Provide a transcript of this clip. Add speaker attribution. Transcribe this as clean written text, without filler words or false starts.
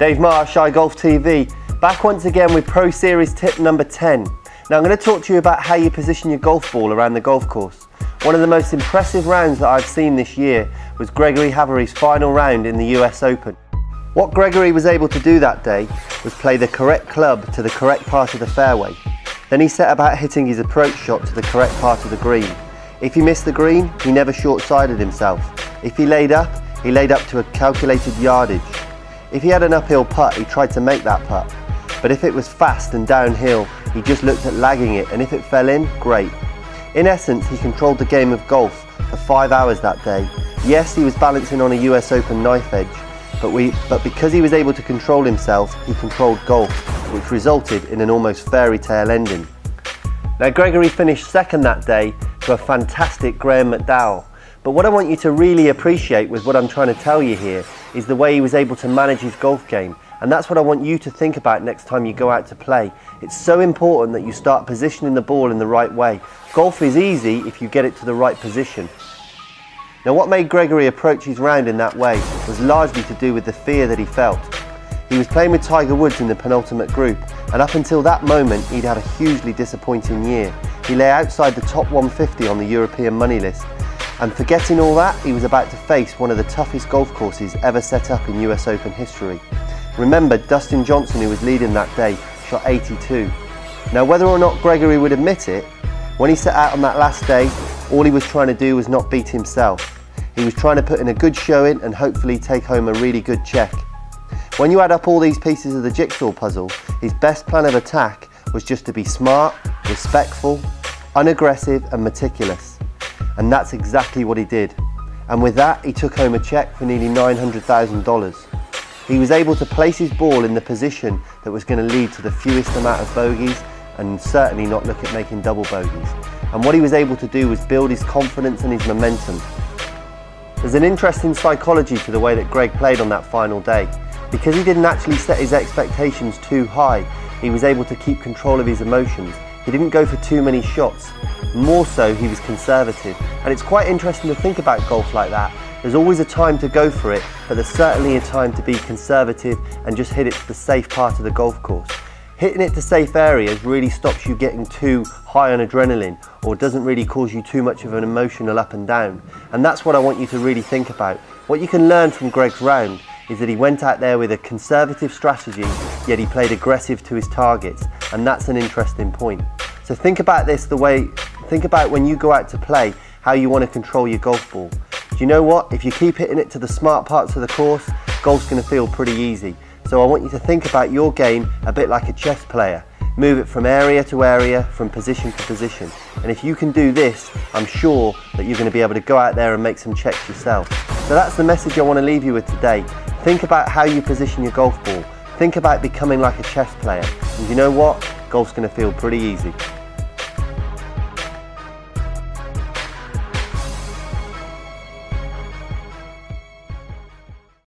Speaker 1: Dave Marsh, iGolf TV, back once again with Pro Series tip number 10. Now I'm going to talk to you about how you position your golf ball around the golf course. One of the most impressive rounds that I've seen this year was Gregory Havery's final round in the US Open. What Gregory was able to do that day was play the correct club to the correct part of the fairway. Then he set about hitting his approach shot to the correct part of the green. If he missed the green, he never short-sided himself. If he laid up to a calculated yardage. If he had an uphill putt, he tried to make that putt. But if it was fast and downhill, he just looked at lagging it, and if it fell in, great. In essence, he controlled the game of golf for 5 hours that day. Yes, he was balancing on a US Open knife edge, but because he was able to control himself, he controlled golf, which resulted in an almost fairy tale ending. Now, Gregory finished second that day to a fantastic Graham McDowell. But what I want you to really appreciate with what I'm trying to tell you here is the way he was able to manage his golf game. And that's what I want you to think about next time you go out to play. It's so important that you start positioning the ball in the right way. Golf is easy if you get it to the right position. Now, what made Gregory approach his round in that way was largely to do with the fear that he felt. He was playing with Tiger Woods in the penultimate group, and up until that moment he'd had a hugely disappointing year. He lay outside the top 150 on the European money list, and forgetting all that, he was about to face one of the toughest golf courses ever set up in US Open history. Remember, Dustin Johnson, who was leading that day, shot 82. Now, whether or not Gregory would admit it, when he set out on that last day, all he was trying to do was not beat himself. He was trying to put in a good showing and hopefully take home a really good check. When you add up all these pieces of the jigsaw puzzle, his best plan of attack was just to be smart, respectful, unaggressive and meticulous. And that's exactly what he did. And with that, he took home a check for nearly $900,000. He was able to place his ball in the position that was going to lead to the fewest amount of bogeys and certainly not look at making double bogeys. And what he was able to do was build his confidence and his momentum. There's an interesting psychology to the way that Greg played on that final day. Because he didn't actually set his expectations too high, he was able to keep control of his emotions. He didn't go for too many shots. More so, he was conservative. And it's quite interesting to think about golf like that. There's always a time to go for it, but there's certainly a time to be conservative and just hit it to the safe part of the golf course. Hitting it to safe areas really stops you getting too high on adrenaline, or doesn't really cause you too much of an emotional up and down. And that's what I want you to really think about. What you can learn from Greg's round is that he went out there with a conservative strategy, yet he played aggressive to his targets, and that's an interesting point. So think about this think about when you go out to play, how you want to control your golf ball. Do you know what? If you keep hitting it to the smart parts of the course, golf's going to feel pretty easy. So I want you to think about your game a bit like a chess player. Move it from area to area, from position to position. And if you can do this, I'm sure that you're going to be able to go out there and make some checks yourself. So that's the message I want to leave you with today. Think about how you position your golf ball. Think about becoming like a chess player. And you know what? Golf's going to feel pretty easy.